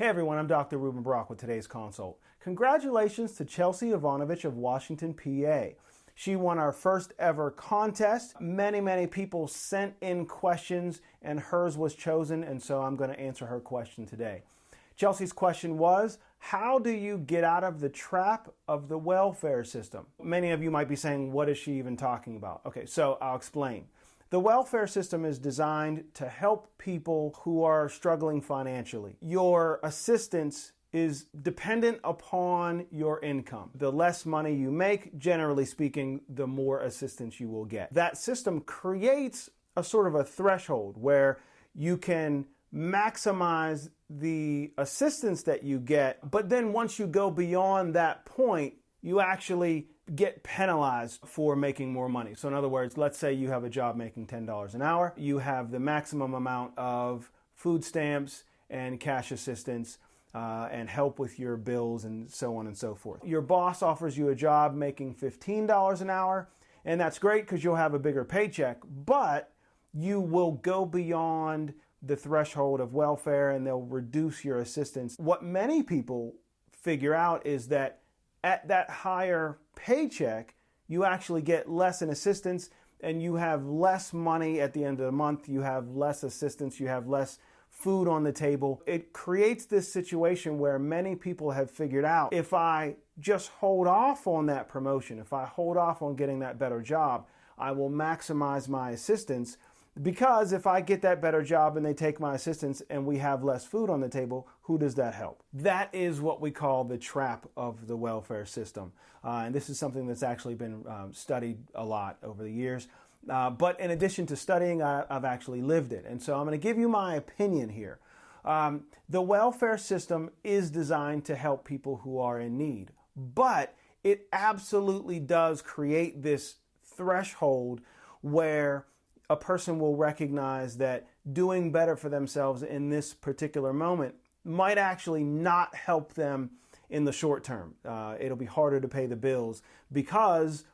Hey everyone, I'm Dr. Rueben with today's consult. Congratulations to Chelsea Ivanovich of Washington, PA. She won our first ever contest. Many people sent in questions and hers was chosen, and so I'm going to answer her question today. Chelsea's question was, how do you get out of the trap of the welfare system? Many of you might be saying, what is she even talking about? Okay, so I'll explain. The welfare system is designed to help people who are struggling financially. Your assistance is dependent upon your income. The less money you make, generally speaking, the more assistance you will get. That system creates a sort of a threshold where you can maximize the assistance that you get, but then once you go beyond that point, you actually get penalized for making more money. So in other words, let's say you have a job making $10 an hour. You have the maximum amount of food stamps and cash assistance and help with your bills and so on and so forth. Your boss offers you a job making $15 an hour, and that's great because you'll have a bigger paycheck, but you will go beyond the threshold of welfare and they'll reduce your assistance. What many people figure out is that at that higher paycheck, you actually get less in assistance and you have less money at the end of the month. You have less assistance. You have less food on the table. It creates this situation where many people have figured out, if I just hold off on that promotion, if I hold off on getting that better job, I will maximize my assistance. Because if I get that better job and they take my assistance and we have less food on the table, who does that help? That is what we call the trap of the welfare system. And this is something that's actually been studied a lot over the years. But in addition to studying, I've actually lived it. And so I'm going to give you my opinion here. The welfare system is designed to help people who are in need. But it absolutely does create this threshold where a person will recognize that doing better for themselves in this particular moment might actually not help them in the short term. It'll be harder to pay the bills because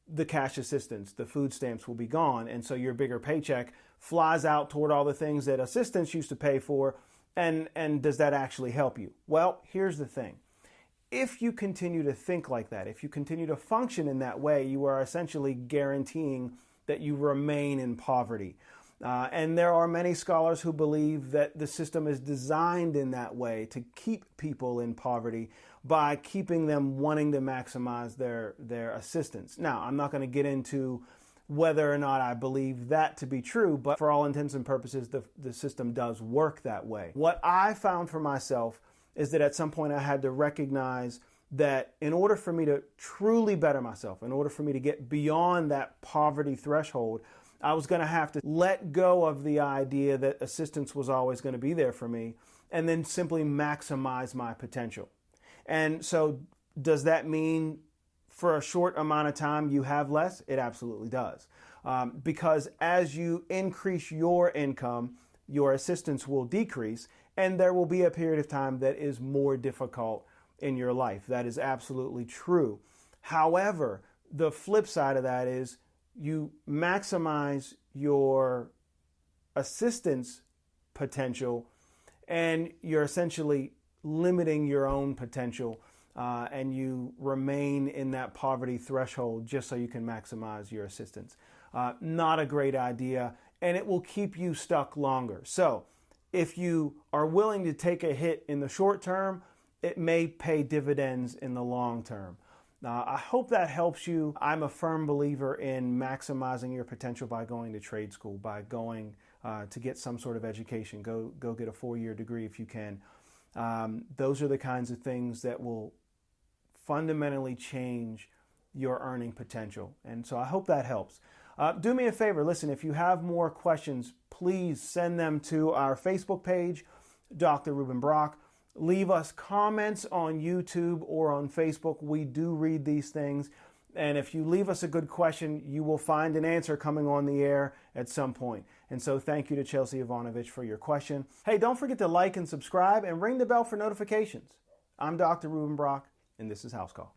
the cash assistance, the food stamps will be gone. And so your bigger paycheck flies out toward all the things that assistance used to pay for. And does that actually help you? Well, here's the thing. If you continue to think like that, if you continue to function in that way, you are essentially guaranteeing that you remain in poverty. And there are many scholars who believe that the system is designed in that way to keep people in poverty by keeping them wanting to maximize their assistance. Now, I'm not going to get into whether or not I believe that to be true, but for all intents and purposes, the system does work that way. What I found for myself is that at some point I had to recognize that in order for me to truly better myself, in order for me to get beyond that poverty threshold, I was going to have to let go of the idea that assistance was always going to be there for me and then simply maximize my potential. And so does that mean for a short amount of time you have less? It absolutely does. Because as you increase your income, your assistance will decrease and there will be a period of time that is more difficult in your life. That is absolutely true. However, the flip side of that is you maximize your assistance potential and you're essentially limiting your own potential and you remain in that poverty threshold just so you can maximize your assistance. Not a great idea, and it will keep you stuck longer. So if you are willing to take a hit in the short term, it may pay dividends in the long term. I hope that helps you. I'm a firm believer in maximizing your potential by going to trade school, by going to get some sort of education. Go get a 4-year degree if you can. Those are the kinds of things that will fundamentally change your earning potential. And so I hope that helps. Do me a favor. Listen, if you have more questions, please send them to our Facebook page, Dr. Rueben Brock. Leave us comments on YouTube or on Facebook. We do read these things. And if you leave us a good question, you will find an answer coming on the air at some point. And so thank you to Chelsea Ivanovich for your question. Hey, don't forget to like and subscribe and ring the bell for notifications. I'm Dr. Rueben Brock, and this is House Call.